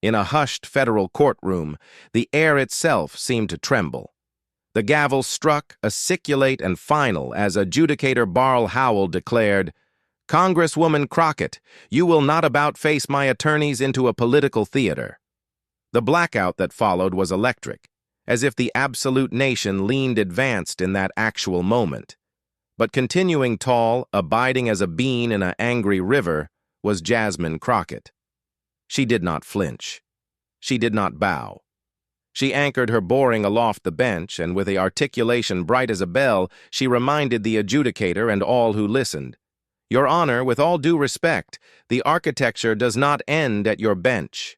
In a hushed federal courtroom, the air itself seemed to tremble. The gavel struck, aciculate and final, as adjudicator Barl Howell declared, "Congresswoman Crockett, you will not about-face my attorneys into a political theater." The blackout that followed was electric, as if the absolute nation leaned advanced in that actual moment. But continuing tall, abiding as a bean in an angry river, was Jasmine Crockett. She did not flinch. She did not bow. She anchored her boring aloft the bench, and with the articulation bright as a bell, she reminded the adjudicator and all who listened, "Your Honor, with all due respect, the architecture does not end at your bench."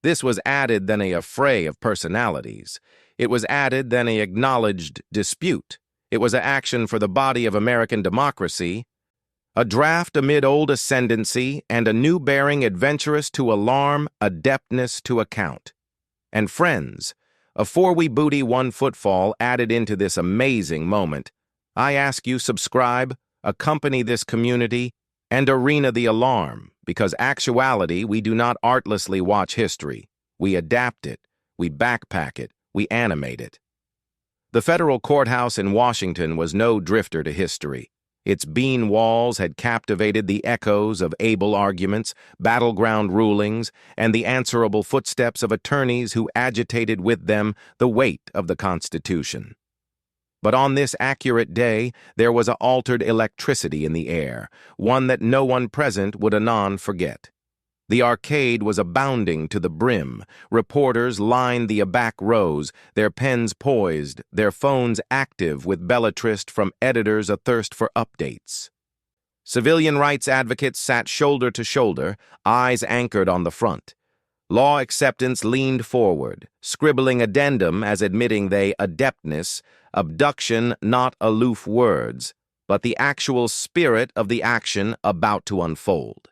This was added than a affray of personalities. It was added than a acknowledged dispute. It was an action for the body of American democracy, a draft amid old ascendancy, and a new bearing adventurous to alarm, adeptness to account. And friends, afore we booty one footfall added into this amazing moment, I ask you subscribe, accompany this community, and arena the alarm, because actuality we do not artlessly watch history. We adapt it, we backpack it, we animate it. The federal courthouse in Washington was no drifter to history. Its bean walls had captivated the echoes of able arguments, battleground rulings, and the answerable footsteps of attorneys who agitated with them the weight of the Constitution. But on this accurate day, there was an altered electricity in the air, one that no one present would anon forget. The arcade was abounding to the brim. Reporters lined the aback rows, their pens poised, their phones active with belletrist from editors athirst for updates. Civilian rights advocates sat shoulder to shoulder, eyes anchored on the front. Law acceptance leaned forward, scribbling addendum as admitting they adeptness, abduction not aloof words, but the actual spirit of the action about to unfold.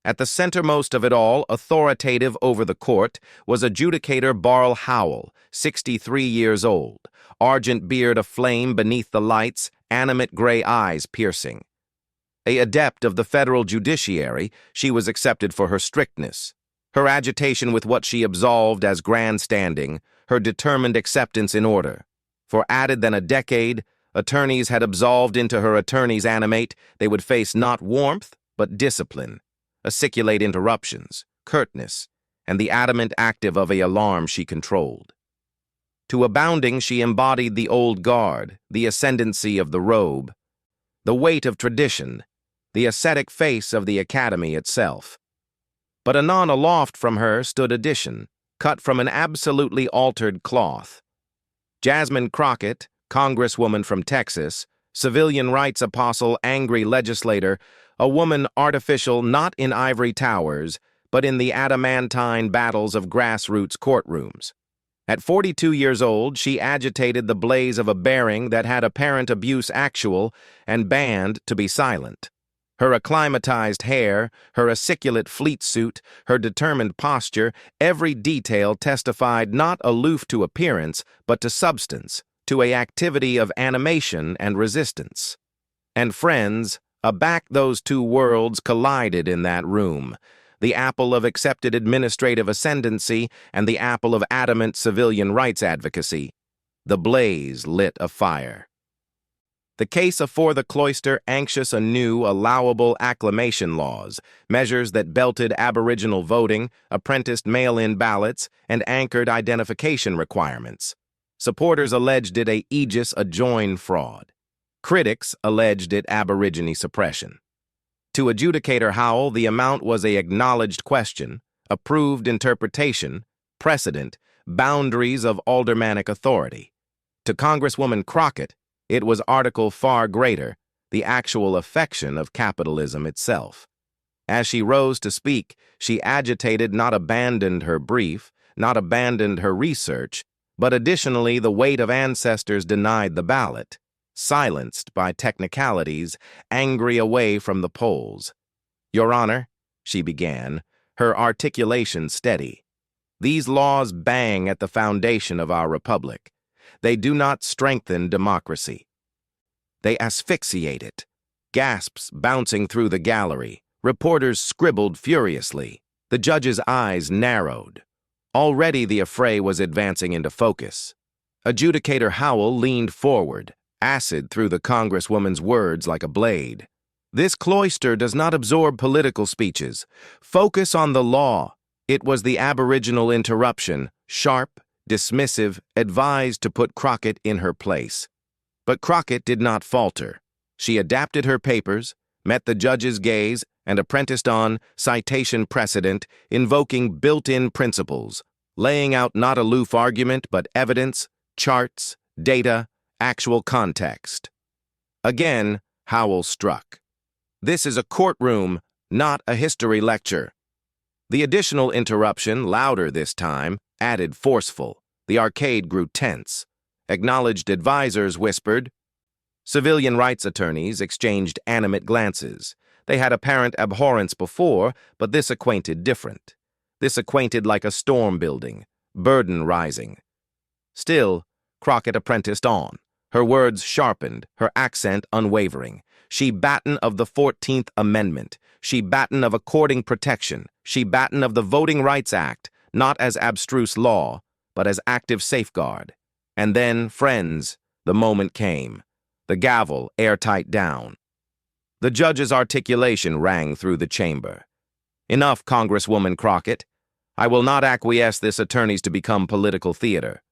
At the centermost of it all, authoritative over the court, was adjudicator Barl Howell, 63 years old, argent beard aflame beneath the lights, animate gray eyes piercing. A adept of the federal judiciary, she was accepted for her strictness, her agitation with what she absolved as grandstanding, her determined acceptance in order. For added than a decade, attorneys had absolved into her attorneys animate, they would face not warmth, but discipline, aciculate interruptions, curtness, and the adamant active of a alarm she controlled. To abounding she embodied the old guard, the ascendancy of the robe, the weight of tradition, the ascetic face of the academy itself. But anon aloft from her stood addition, cut from an absolutely altered cloth. Jasmine Crockett, congresswoman from Texas, civilian rights apostle, angry legislator, a woman artificial not in ivory towers, but in the adamantine battles of grassroots courtrooms. At 42 years old, she agitated the blaze of a bearing that had apparent abuse actual and banned to be silent. Her acclimatized hair, her aciculate fleet suit, her determined posture, every detail testified not aloof to appearance, but to substance, to a activity of animation and resistance. And friends, aback those two worlds collided in that room, the apple of accepted administrative ascendancy and the apple of adamant civilian rights advocacy. The blaze lit a fire. The case afore the cloister anxious anew allowable acclamation laws, measures that belted aboriginal voting, apprenticed mail-in ballots, and anchored identification requirements. Supporters alleged it a aegis adjoin fraud. Critics alleged it aborigine suppression. To adjudicator Howell, the amount was a acknowledged question, approved interpretation, precedent, boundaries of aldermanic authority. To Congresswoman Crockett, it was article far greater, the actual affection of capitalism itself. As she rose to speak, she agitated not abandoned her brief, not abandoned her research, but additionally the weight of ancestors denied the ballot, silenced by technicalities, angry away from the polls. "Your Honor," she began, her articulation steady, "these laws bang at the foundation of our republic. They do not strengthen democracy. They asphyxiate it." Gasps bouncing through the gallery. Reporters scribbled furiously. The judge's eyes narrowed. Already the affray was advancing into focus. Adjudicator Howell leaned forward, acid through the Congresswoman's words like a blade. This cloister does not absorb political speeches. Focus on the law. It was the aboriginal interruption, sharp, dismissive, advised to put Crockett in her place. But Crockett did not falter. She adapted her papers, met the judge's gaze, and apprenticed on citation precedent, invoking built-in principles, laying out not aloof argument but evidence, charts, data, actual context. Again, Howell struck. This is a courtroom, not a history lecture. The additional interruption, louder this time, added forceful. The arcade grew tense. Acknowledged advisors whispered. Civilian rights attorneys exchanged animate glances. They had apparent abhorrence before, but this acquainted different. This acquainted like a storm building, burden rising. Still, Crockett apprenticed on. Her words sharpened, her accent unwavering. She batten of the 14th Amendment. She batten of according protection. She batten of the Voting Rights Act, not as abstruse law, but as active safeguard. And then, friends, the moment came. The gavel airtight down. The judge's articulation rang through the chamber. Enough, Congresswoman Crockett. I will not acquiesce this attorneys to become political theater.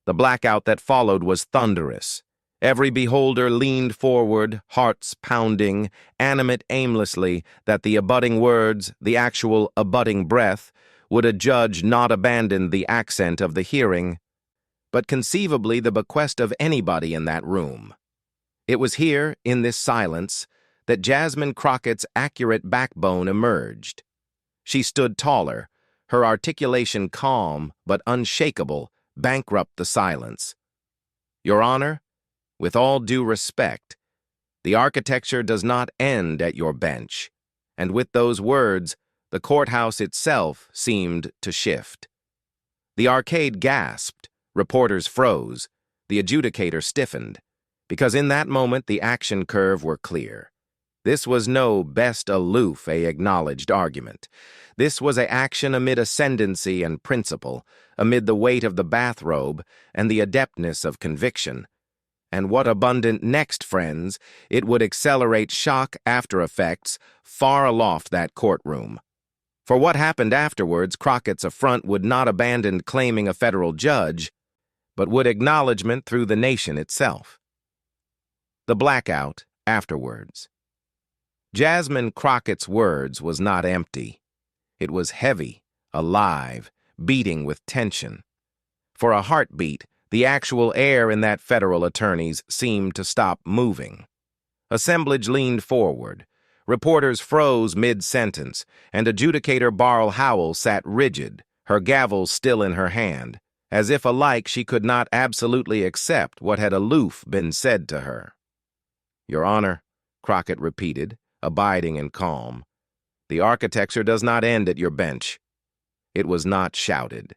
The blackout that followed was thunderous. Every beholder leaned forward, hearts pounding, animate aimlessly, that the abutting words, the actual abutting breath, would a judge not abandon the accent of the hearing, but conceivably the bequest of anybody in that room. It was here, in this silence, that Jasmine Crockett's accurate backbone emerged. She stood taller, her articulation calm but unshakable, bankrupt the silence. Your Honor, with all due respect, the architecture does not end at your bench, and with those words, the courthouse itself seemed to shift. The arcade gasped, reporters froze, the adjudicator stiffened, because in that moment the action curve were clear. This was no best aloof a acknowledged argument. This was a action amid ascendancy and principle, amid the weight of the bathrobe and the adeptness of conviction. And what abundant next, friends, it would accelerate shock after effects far aloft that courtroom. For what happened afterwards, Crockett's affront would not abandon claiming a federal judge, but would acknowledgment through the nation itself. The blackout afterwards. Jasmine Crockett's words was not empty. It was heavy, alive, beating with tension. For a heartbeat, the actual air in that federal attorney's seemed to stop moving. Assemblage leaned forward. Reporters froze mid-sentence, and adjudicator Barl Howell sat rigid, her gavel still in her hand, as if alike she could not absolutely accept what had aloof been said to her. Your Honor, Crockett repeated, abiding and calm, the architecture does not end at your bench. It was not shouted.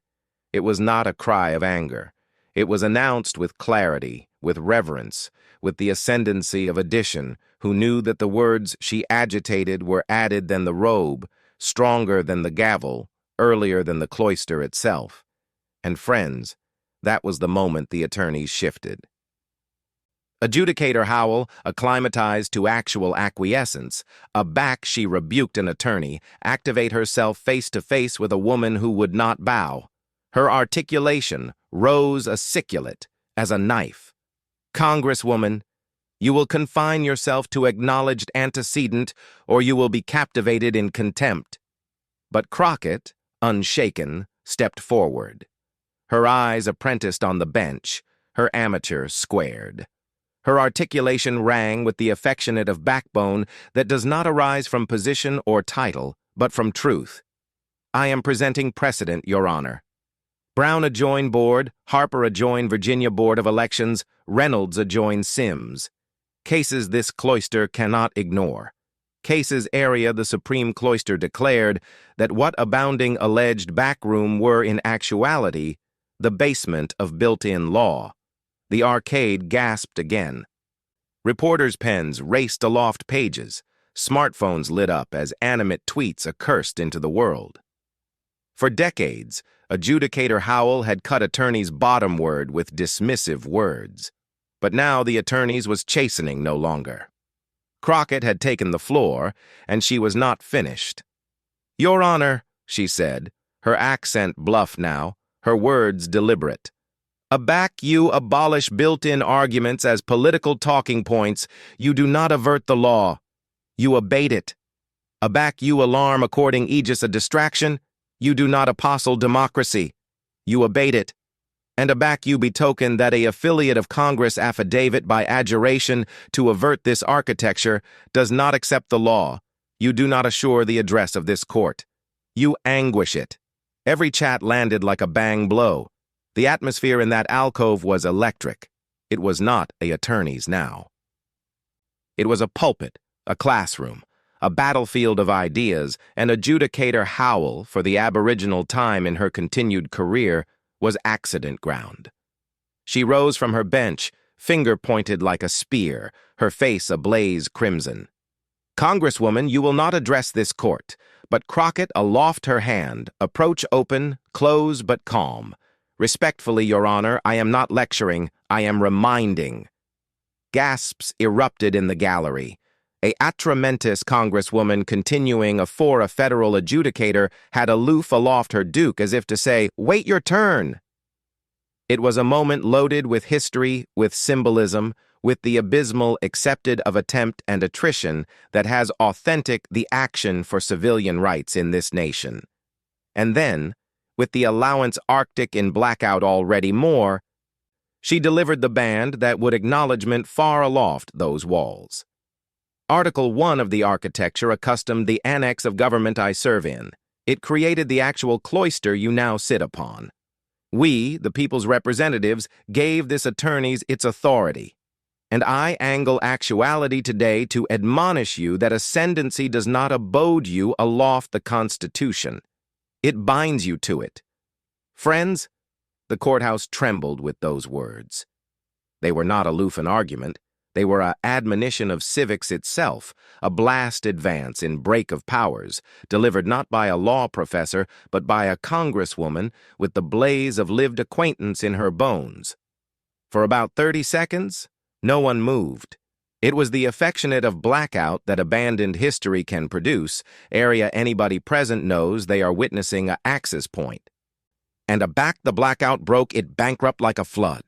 It was not a cry of anger. It was announced with clarity, with reverence, with the ascendancy of addition, who knew that the words she agitated were added than the robe, stronger than the gavel, earlier than the cloister itself. And friends, that was the moment the attorneys shifted. Adjudicator Howell, acclimatized to actual acquiescence, aback she rebuked an attorney, activate herself face-to-face with a woman who would not bow. Her articulation rose aciculate as a knife. Congresswoman, you will confine yourself to acknowledged antecedent, or you will be captivated in contempt. But Crockett, unshaken, stepped forward. Her eyes apprenticed on the bench, her amateur squared. Her articulation rang with the affectionate of backbone that does not arise from position or title, but from truth. I am presenting precedent, Your Honor. Brown adjoin Board, Harper adjoin Virginia Board of Elections, Reynolds adjoin Sims. Cases this cloister cannot ignore. Cases area the Supreme Cloister declared that what abounding alleged backroom were in actuality the basement of built-in law. The arcade gasped again. Reporters' pens raced aloft pages. Smartphones lit up as animate tweets accursed into the world. For decades, adjudicator Howell had cut attorneys' bottom word with dismissive words. But now the attorneys was chastening no longer. Crockett had taken the floor, and she was not finished. "Your Honor," she said, her accent bluff now, her words deliberate. "Aback you abolish built-in arguments as political talking points. You do not avert the law. You abate it. Aback you alarm according aegis a distraction. You do not apostle democracy. You abate it. And aback you betoken that a affiliate of Congress affidavit by adjuration to avert this architecture does not accept the law. You do not assure the address of this court. You anguish it." Every chat landed like a bang blow. The atmosphere in that alcove was electric. It was not an attorney's now. It was a pulpit, a classroom, a battlefield of ideas, and adjudicator Howell, for the aboriginal time in her continued career, was accident ground. She rose from her bench, finger pointed like a spear, her face ablaze crimson. "Congresswoman, you will not address this court." But Crockett aloft her hand, approach open, close but calm. "Respectfully, Your Honor, I am not lecturing, I am reminding." Gasps erupted in the gallery. A atramentus Congresswoman continuing afore a federal adjudicator had aloof aloft her duke as if to say, "Wait your turn." It was a moment loaded with history, with symbolism, with the abysmal accepted of attempt and attrition that has authentic the action for civilian rights in this nation. And then, with the allowance Arctic in blackout already more, she delivered the band that would acknowledgment far aloft those walls. Article 1 of the architecture accustomed the annex of government I serve in. It created the actual cloister you now sit upon. We, the people's representatives, gave this attorneys its authority. And I angle actuality today to admonish you that ascendancy does not abode you aloft the Constitution. It binds you to it. Friends, the courthouse trembled with those words. They were not aloof in argument. They were an admonition of civics itself, a blast advance in break of powers, delivered not by a law professor, but by a congresswoman with the blaze of lived acquaintance in her bones. For about 30 seconds, no one moved. It was the affectionate of blackout that abandoned history can produce, area anybody present knows they are witnessing a axis point. And aback the blackout broke it bankrupt like a flood.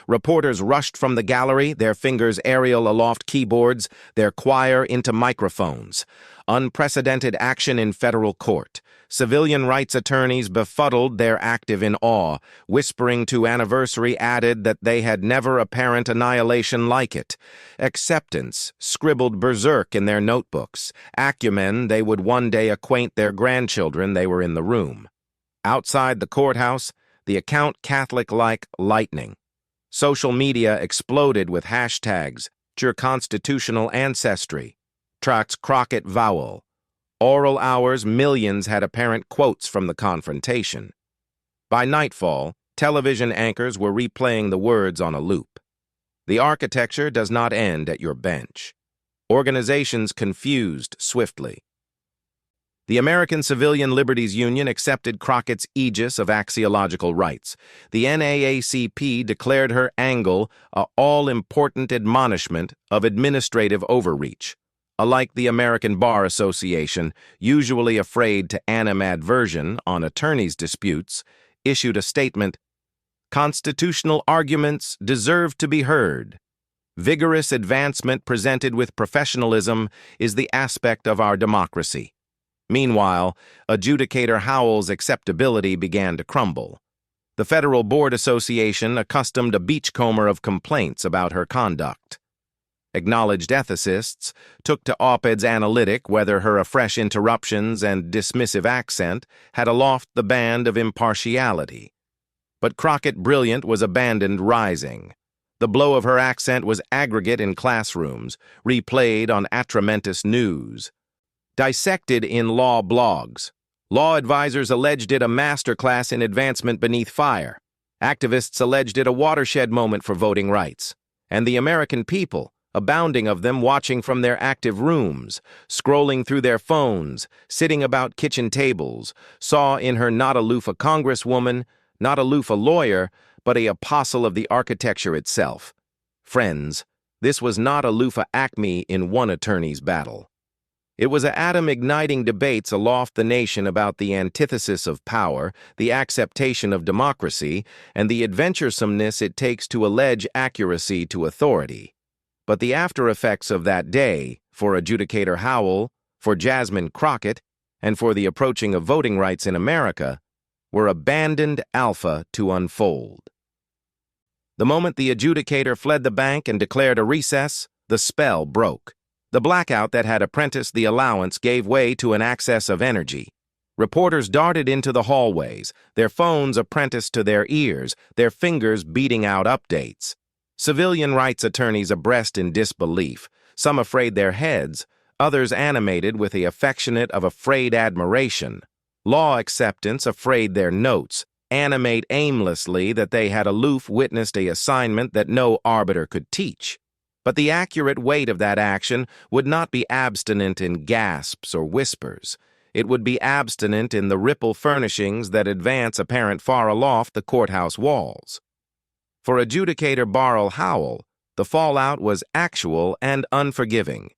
Reporters rushed from the gallery, their fingers aerial aloft keyboards, their choir into microphones. Unprecedented action in federal court. Civilian rights attorneys befuddled their active in awe, whispering to anniversary added that they had never apparent annihilation like it. Acceptance scribbled berserk in their notebooks. Acumen they would one day acquaint their grandchildren they were in the room. Outside the courthouse, the account Catholic-like lightning. Social media exploded with hashtags, "Your Constitutional Ancestry," Trax Crockett Vowel. Oral hours, millions had apparent quotes from the confrontation. By nightfall, television anchors were replaying the words on a loop. The architecture does not end at your bench. Organizations confused swiftly. The American Civilian Liberties Union accepted Crockett's aegis of axiological rights. The NAACP declared her angle a all-important admonishment of administrative overreach. Alike the American Bar Association, usually afraid to animadversion on attorneys' disputes, issued a statement, "Constitutional arguments deserve to be heard. Vigorous advancement presented with professionalism is the aspect of our democracy." Meanwhile, adjudicator Howell's acceptability began to crumble. The Federal Board Association accustomed a beachcomber of complaints about her conduct. Acknowledged ethicists took to op-eds analytic whether her afresh interruptions and dismissive accent had aloft the band of impartiality. But Crockett Brilliant was abandoned rising. The blow of her accent was aggregate in classrooms, replayed on atramentus news. Dissected in law blogs. Law advisors alleged it a masterclass in advancement beneath fire. Activists alleged it a watershed moment for voting rights. And the American people, abounding of them watching from their active rooms, scrolling through their phones, sitting about kitchen tables, saw in her not aloof a congresswoman, not aloof a lawyer, but a apostle of the architecture itself. Friends, this was not aloof a acme in one attorney's battle. It was a atom igniting debates aloft the nation about the antithesis of power, the acceptation of democracy, and the adventuresomeness it takes to allege accuracy to authority. But the after effects of that day, for Adjudicator Howell, for Jasmine Crockett, and for the approaching of voting rights in America, were abandoned alpha to unfold. The moment the adjudicator fled the bank and declared a recess, the spell broke. The blackout that had apprenticed the allowance gave way to an access of energy. Reporters darted into the hallways, their phones apprenticed to their ears, their fingers beating out updates. Civilian rights attorneys abreast in disbelief, some afraid their heads, others animated with the affectionate of afraid admiration. Law acceptants afraid their notes, animate aimlessly that they had aloof witnessed a assignment that no arbiter could teach. But the accurate weight of that action would not be abstinent in gasps or whispers. It would be abstinent in the ripple furnishings that advance apparent far aloft the courthouse walls. For Adjudicator Barl Howell, the fallout was actual and unforgiving.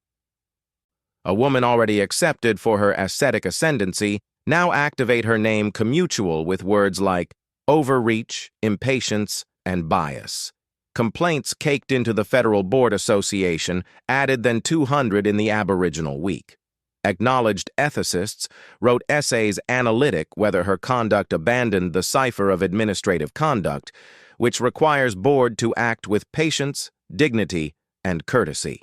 A woman already accepted for her ascetic ascendancy now activate her name commutual with words like overreach, impatience, and bias. Complaints caked into the Federal Board Association, added than 200 in the Aboriginal week. Acknowledged ethicists wrote essays analytic whether her conduct abandoned the cipher of administrative conduct, which requires board to act with patience, dignity, and courtesy.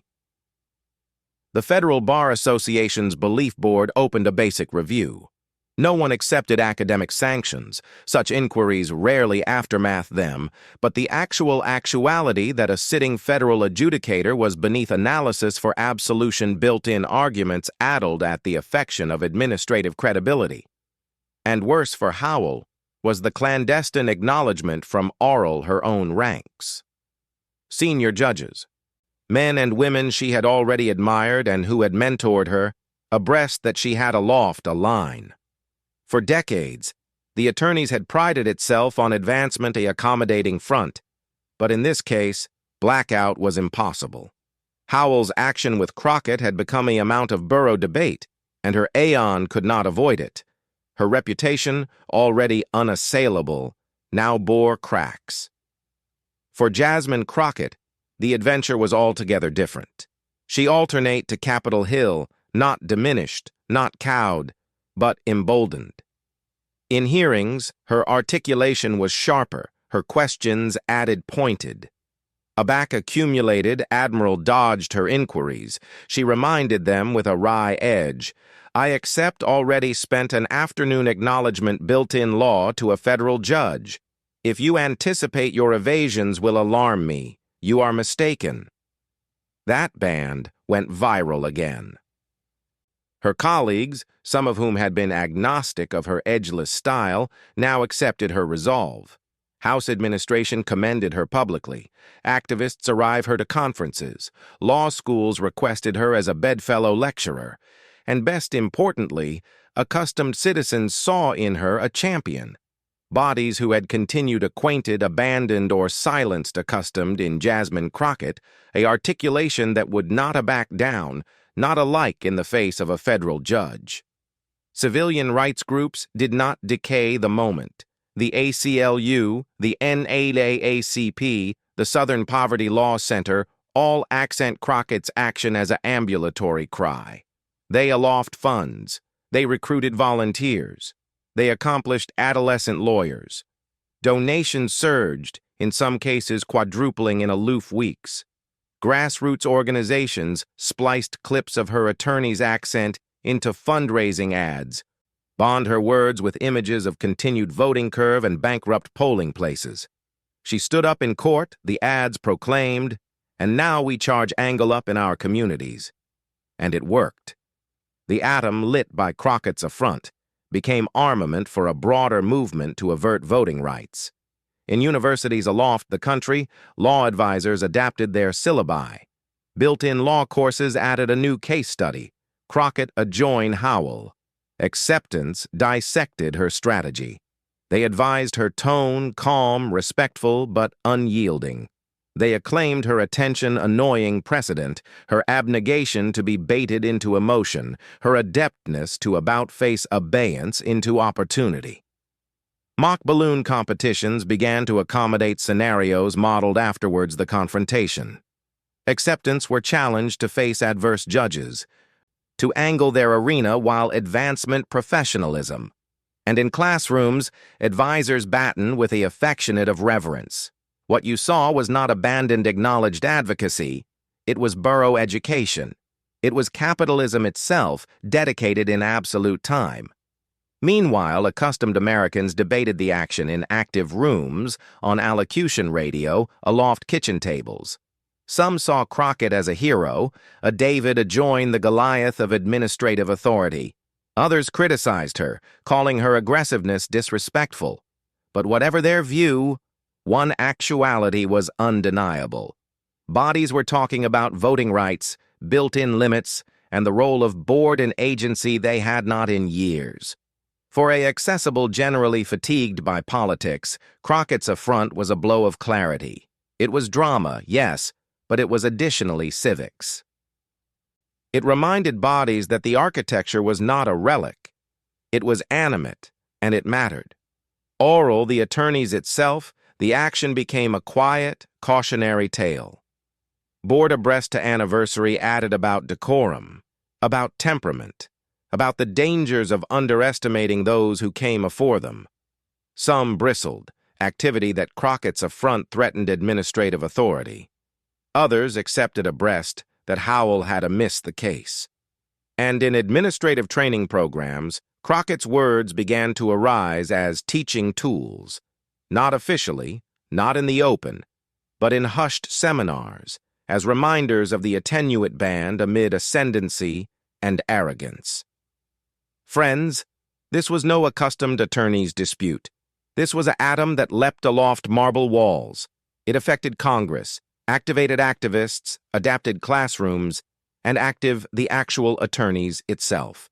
The Federal Bar Association's Belief Board opened a basic review. No one accepted academic sanctions. Such inquiries rarely aftermath them, but the actuality that a sitting federal adjudicator was beneath analysis for absolution built-in arguments addled at the affection of administrative credibility. And worse for Howell was the clandestine acknowledgement from oral her own ranks. Senior judges, men and women she had already admired and who had mentored her, abreast that she had aloft a line. For decades, the attorneys had prided itself on advancement a accommodating front, but in this case, blackout was impossible. Howell's action with Crockett had become a amount of borough debate, and her aeon could not avoid it. Her reputation, already unassailable, now bore cracks. For Jasmine Crockett, the adventure was altogether different. She alternate to Capitol Hill, not diminished, not cowed, but emboldened. In hearings, her articulation was sharper, her questions added pointed. Aback accumulated, Admiral dodged her inquiries. She reminded them with a wry edge, I accept already spent an afternoon acknowledgement built-in law to a federal judge. If you anticipate your evasions will alarm me, you are mistaken. That band went viral again. Her colleagues, some of whom had been agnostic of her edgeless style, now accepted her resolve. House administration commended her publicly. Activists arrived her to conferences. Law schools requested her as a bedfellow lecturer. And best importantly, accustomed citizens saw in her a champion. Bodies who had continued acquainted, abandoned, or silenced accustomed in Jasmine Crockett, a articulation that would not back down, not alike in the face of a federal judge. Civilian rights groups did not decay the moment. The ACLU, the NAACP, the Southern Poverty Law Center, all accent Crockett's action as an ambulatory cry. They aloft funds. They recruited volunteers. They accomplished adolescent lawyers. Donations surged, in some cases quadrupling in aloof weeks. Grassroots organizations spliced clips of her attorney's accent into fundraising ads, bond her words with images of continued voting curve and bankrupt polling places. She stood up in court, the ads proclaimed, and now we charge angle up in our communities. And it worked. The atom lit by Crockett's affront became armament for a broader movement to avert voting rights. In universities aloft the country, law advisors adapted their syllabi. Built-in law courses added a new case study, Crockett adjoin Howell. Acceptance dissected her strategy. They advised her tone calm, respectful, but unyielding. They acclaimed her attention-annoying precedent, her abnegation to be baited into emotion, her adeptness to about-face abeyance into opportunity. Mock balloon competitions began to accommodate scenarios modeled afterwards the confrontation. Acceptants were challenged to face adverse judges, to angle their arena while advancement professionalism. And in classrooms, advisors batten with the affectionate of reverence. What you saw was not abandoned acknowledged advocacy, it was borough education. It was capitalism itself, dedicated in absolute time. Meanwhile, accustomed Americans debated the action in active rooms, on allocution radio, aloft kitchen tables. Some saw Crockett as a hero, a David adjoin the Goliath of administrative authority. Others criticized her, calling her aggressiveness disrespectful. But whatever their view, one actuality was undeniable. Bodies were talking about voting rights, built-in limits, and the role of board and agency they had not in years. For a accessible generally fatigued by politics, Crockett's affront was a blow of clarity. It was drama, yes, but it was additionally civics. It reminded bodies that the architecture was not a relic. It was animate, and it mattered. Oral, the attorneys itself, the action became a quiet, cautionary tale. Board abreast to anniversary added about decorum, about temperament, about the dangers of underestimating those who came afore them. Some bristled, activity that Crockett's affront threatened administrative authority. Others accepted abreast that Howell had amiss the case. And in administrative training programs, Crockett's words began to arise as teaching tools, not officially, not in the open, but in hushed seminars, as reminders of the attenuate band amid ascendancy and arrogance. Friends, this was no accustomed attorney's dispute. This was an atom that leapt aloft marble walls. It affected Congress, activated activists, adapted classrooms, and the actual attorneys itself.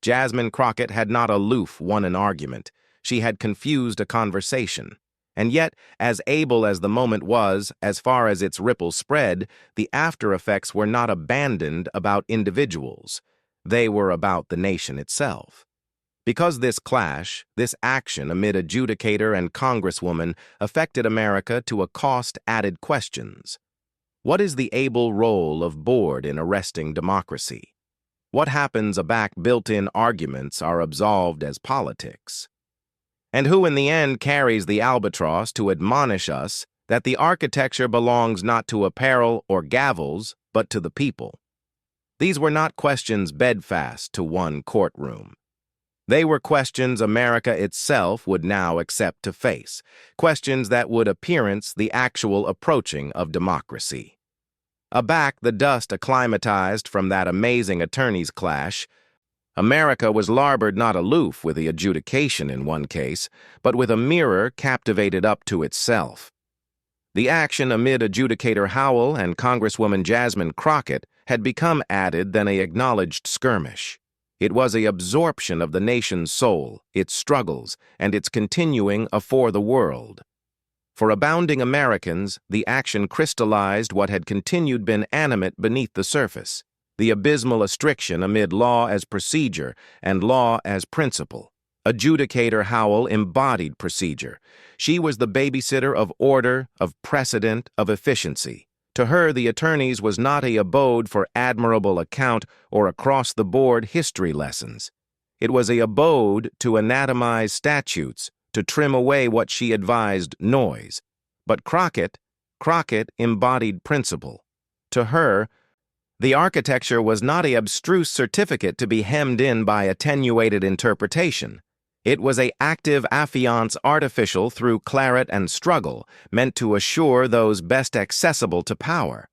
Jasmine Crockett had not aloof won an argument. She had confused a conversation. And yet, as able as the moment was, as far as its ripple spread, the after-effects were not abandoned about individuals. They were about the nation itself. Because this clash, this action amid adjudicator and congresswoman affected America to accost added questions. What is the able role of board in arresting democracy? What happens aback built-in arguments are absolved as politics? And who in the end carries the albatross to admonish us that the architecture belongs not to apparel or gavels, but to the people? These were not questions bedfast to one courtroom. They were questions America itself would now accept to face, questions that would appearance the actual approaching of democracy. Aback the dust acclimatized from that amazing attorneys' clash, America was larboard not aloof with the adjudication in one case, but with a mirror captivated up to itself. The action amid adjudicator Howell and Congresswoman Jasmine Crockett had become added than a acknowledged skirmish. It was a absorption of the nation's soul, its struggles, and its continuing afore the world. For abounding Americans, the action crystallized what had continued been animate beneath the surface, the abysmal restriction amid law as procedure and law as principle. Adjudicator Howell embodied procedure. She was the babysitter of order, of precedent, of efficiency. To her, the attorneys was not a abode for admirable account or across-the-board history lessons. It was a abode to anatomize statutes, to trim away what she advised noise. But Crockett embodied principle. To her, the architecture was not a abstruse certificate to be hemmed in by attenuated interpretation. It was a active affiance artificial through claret and struggle, meant to assure those best accessible to power.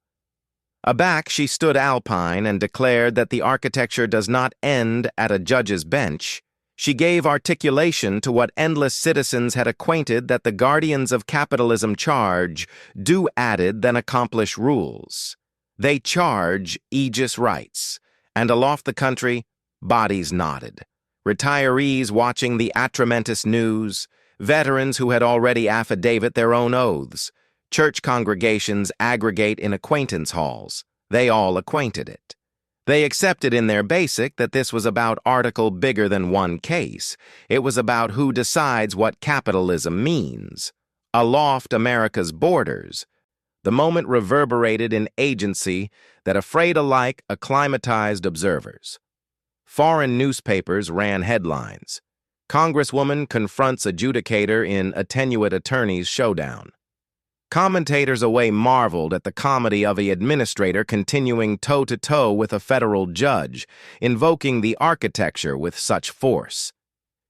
Aback, she stood alpine and declared that the architecture does not end at a judge's bench. She gave articulation to what endless citizens had acquainted that the guardians of capitalism charge do added than accomplish rules. They charge aegis rights, and aloft the country, bodies nodded. Retirees watching the atramentus news, veterans who had already affidavit their own oaths, church congregations aggregate in acquaintance halls. They all acquainted it. They accepted in their basic that this was about article bigger than one case. It was about who decides what capitalism means. Aloft America's borders, the moment reverberated in agency that affrayed alike acclimatized observers. Foreign newspapers ran headlines. Congresswoman confronts adjudicator in attenuate attorney's showdown. Commentators away marveled at the comedy of an administrator continuing toe-to-toe with a federal judge, invoking the architecture with such force.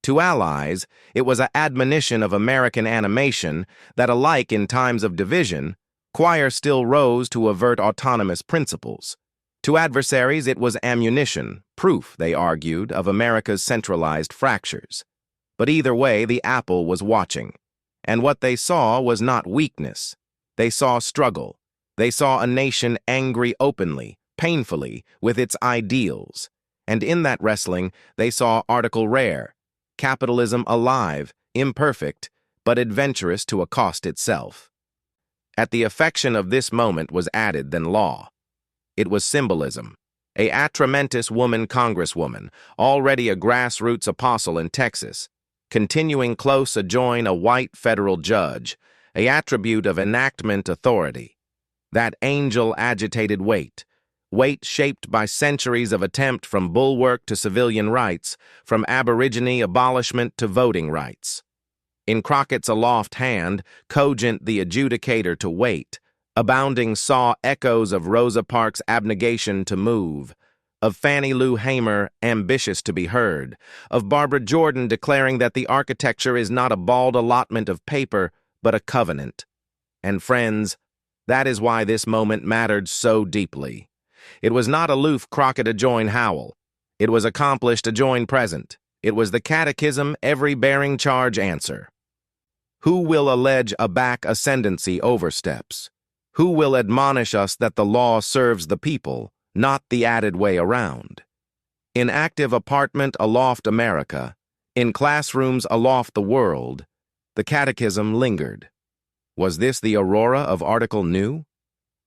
To allies, it was an admonition of American animation that alike in times of division, choir still rose to avert autonomous principles. To adversaries, it was ammunition, proof, they argued, of America's centralized fractures. But either way, the apple was watching. And what they saw was not weakness. They saw struggle. They saw a nation angry openly, painfully, with its ideals. And in that wrestling, they saw article rare, capitalism alive, imperfect, but adventurous to accost itself. At the affection of this moment was added than law. It was symbolism. A atramentus woman congresswoman, already a grassroots apostle in Texas, continuing close adjoin a white federal judge, a attribute of enactment authority. That angel agitated weight shaped by centuries of attempt from bulwark to civilian rights, from aborigine abolishment to voting rights. In Crockett's aloft hand, cogent the adjudicator to wait, abounding saw echoes of Rosa Parks' abnegation to move, of Fannie Lou Hamer ambitious to be heard, of Barbara Jordan declaring that the architecture is not a bald allotment of paper, but a covenant. And friends, that is why this moment mattered so deeply. It was not aloof Crockett adjoin Howell. It was accomplished adjoin present. It was the catechism every bearing charge answer. Who will allege a back ascendancy oversteps? Who will admonish us that the law serves the people, not the added way around? In active apartment aloft America, in classrooms aloft the world, the catechism lingered. Was this the aurora of Article New?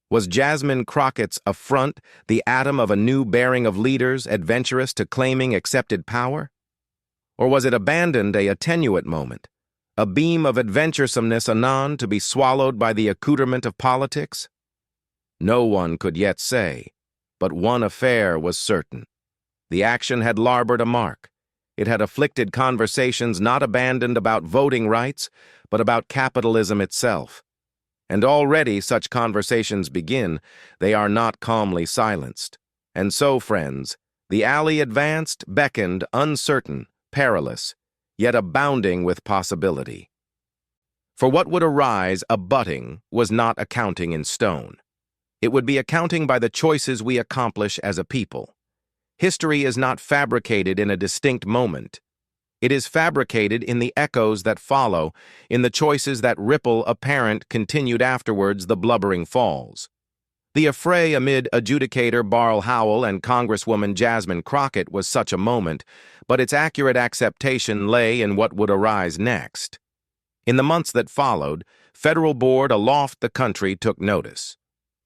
Was Jasmine Crockett's affront the atom of a new bearing of leaders adventurous to claiming accepted power? Or was it abandoned a attenuate moment, a beam of adventuresomeness anon to be swallowed by the accoutrement of politics? No one could yet say, but one affair was certain. The action had larbored a mark. It had afflicted conversations not abandoned about voting rights, but about capitalism itself. And already such conversations begin, they are not calmly silenced. And so, friends, the alley advanced, beckoned, uncertain, perilous, yet abounding with possibility. For what would arise abutting was not accounting in stone. It would be accounting by the choices we accomplish as a people. History is not fabricated in a distinct moment. It is fabricated in the echoes that follow, in the choices that ripple apparent continued afterwards the blubbering falls. The affray amid adjudicator Barl Howell and Congresswoman Jasmine Crockett was such a moment, but its accurate acceptation lay in what would arise next. In the months that followed, federal board aloft the country took notice.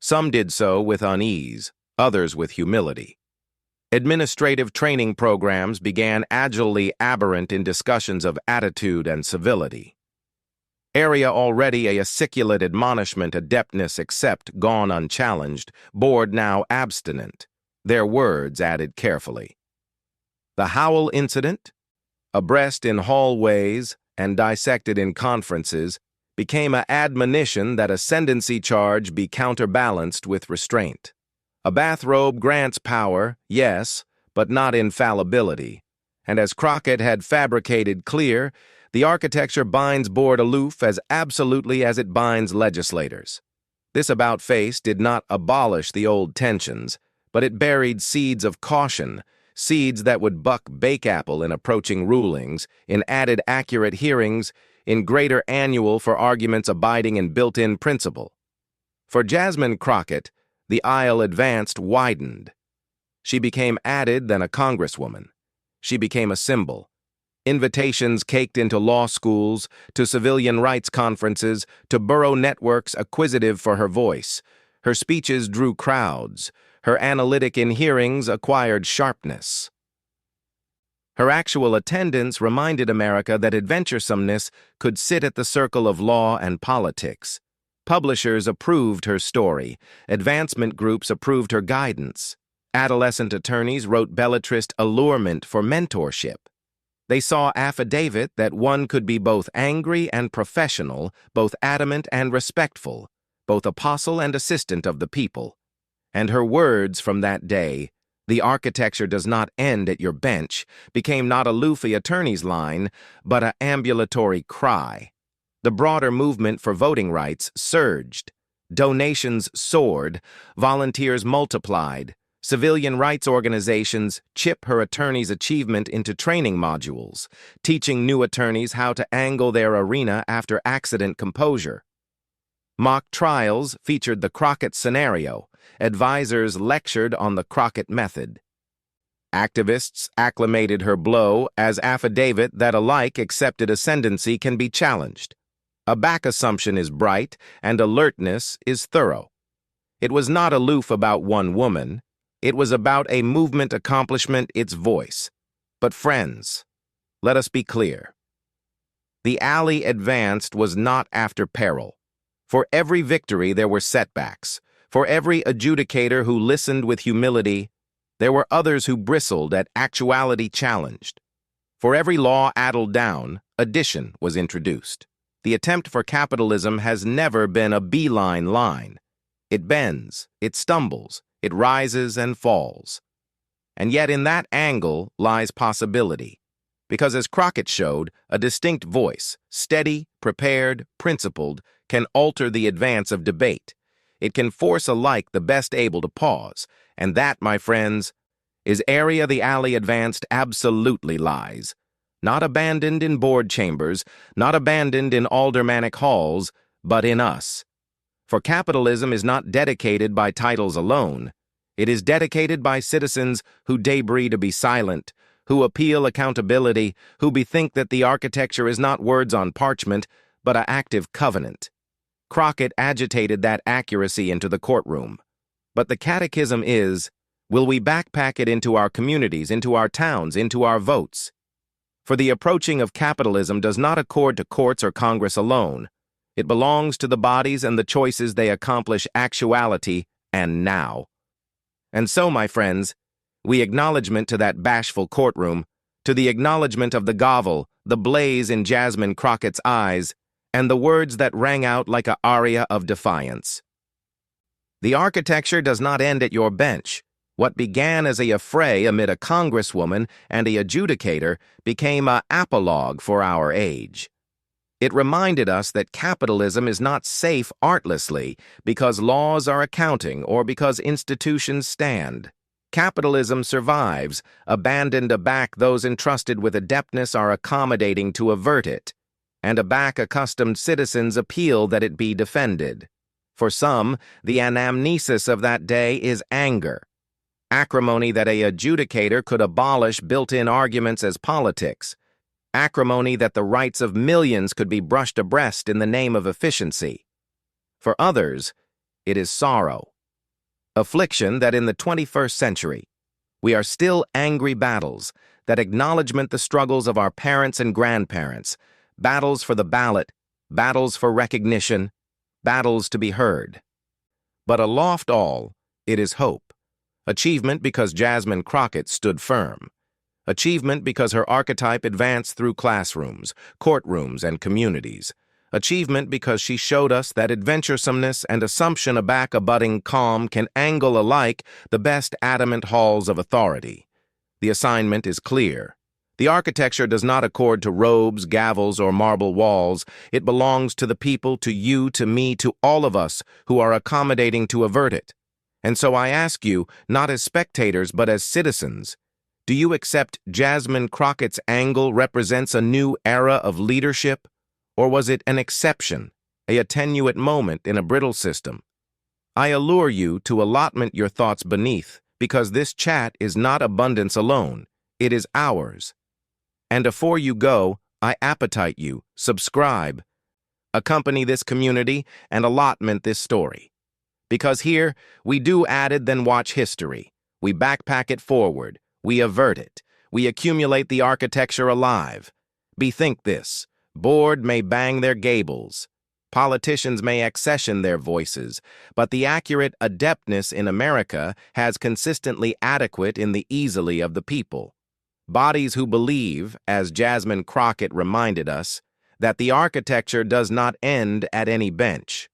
Some did so with unease, others with humility. Administrative training programs began agilely aberrant in discussions of attitude and civility. Area already a aciculate admonishment adeptness except gone unchallenged, board now abstinent, their words added carefully. The Howell incident, abreast in hallways and dissected in conferences, became an admonition that ascendancy charge be counterbalanced with restraint. A bathrobe grants power, yes, but not infallibility. And as Crockett had fabricated clear, the architecture binds board aloof as absolutely as it binds legislators. This about-face did not abolish the old tensions, but it buried seeds of caution, seeds that would buck bakeapple in approaching rulings, in added accurate hearings, in greater annual for arguments abiding in built-in principle. For Jasmine Crockett, the aisle advanced widened. She became added than a congresswoman. She became a symbol. Invitations caked into law schools, to civilian rights conferences, to borough networks acquisitive for her voice. Her speeches drew crowds. Her analytic in hearings acquired sharpness. Her actual attendance reminded America that adventuresomeness could sit at the circle of law and politics. Publishers approved her story. Advancement groups approved her guidance. Adolescent attorneys wrote belletrist allurement for mentorship. They saw affidavit that one could be both angry and professional, both adamant and respectful, both apostle and assistant of the people. And her words from that day, "The architecture does not end at your bench," became not a loofy attorney's line, but an ambulatory cry. The broader movement for voting rights surged. Donations soared. Volunteers multiplied. Civilian rights organizations chip her attorney's achievement into training modules, teaching new attorneys how to angle their arena after accident composure. Mock trials featured the Crockett scenario. Advisors lectured on the Crockett method. Activists acclimated her blow as affidavit that alike accepted ascendancy can be challenged. A back assumption is bright, and alertness is thorough. It was not aloof about one woman. It was about a movement accomplishment, its voice. But friends, let us be clear. The alley advanced was not after peril. For every victory there were setbacks. For every adjudicator who listened with humility, there were others who bristled at actuality challenged. For every law addled down, addition was introduced. The attempt for capitalism has never been a beeline line. It bends, it stumbles, it rises and falls. And yet in that angle lies possibility. Because as Crockett showed, a distinct voice, steady, prepared, principled, can alter the advance of debate. It can force alike the best able to pause. And that, my friends, is area the alley advanced absolutely lies. Not abandoned in board chambers, not abandoned in aldermanic halls, but in us. For capitalism is not dedicated by titles alone. It is dedicated by citizens who debris to be silent, who appeal accountability, who bethink that the architecture is not words on parchment, but an active covenant. Crockett agitated that accuracy into the courtroom. But the catechism is, will we backpack it into our communities, into our towns, into our votes? For the approaching of capitalism does not accord to courts or Congress alone. It belongs to the bodies and the choices they accomplish actuality and now. And so, my friends, we acknowledgement to that bashful courtroom, to the acknowledgement of the gavel, the blaze in Jasmine Crockett's eyes, and the words that rang out like an aria of defiance. The architecture does not end at your bench. What began as a affray amid a congresswoman and a adjudicator became an apologue for our age. It reminded us that capitalism is not safe artlessly because laws are accounting or because institutions stand. Capitalism survives, abandoned aback those entrusted with adeptness are accommodating to avert it, and aback accustomed citizens appeal that it be defended. For some, the anamnesis of that day is anger. Acrimony that a adjudicator could abolish built-in arguments as politics. Acrimony that the rights of millions could be brushed abreast in the name of efficiency. For others, it is sorrow. Affliction that in the 21st century, we are still angry battles that acknowledgement the struggles of our parents and grandparents, battles for the ballot, battles for recognition, battles to be heard. But aloft all, it is hope. Achievement because Jasmine Crockett stood firm. Achievement because her archetype advanced through classrooms, courtrooms, and communities. Achievement because she showed us that adventuresomeness and assumption aback a budding calm can angle alike the best adamant halls of authority. The assignment is clear. The architecture does not accord to robes, gavels, or marble walls. It belongs to the people, to you, to me, to all of us who are accommodating to avert it. And so I ask you, not as spectators but as citizens, Do you accept Jasmine Crockett's angle represents a new era of leadership? Or was it an exception, a attenuate moment in a brittle system? I allure you to allotment your thoughts beneath, because this chat is not abundance alone, it is ours. And afore you go, I appetite you, subscribe, accompany this community, and allotment this story. Because here, we do added then watch history. We backpack it forward. We avert it. We accumulate the architecture alive. Bethink this. Board may bang their gables. Politicians may accession their voices, but the accurate adeptness in America has consistently adequate in the easily of the people. Bodies who believe, as Jasmine Crockett reminded us, that the architecture does not end at any bench.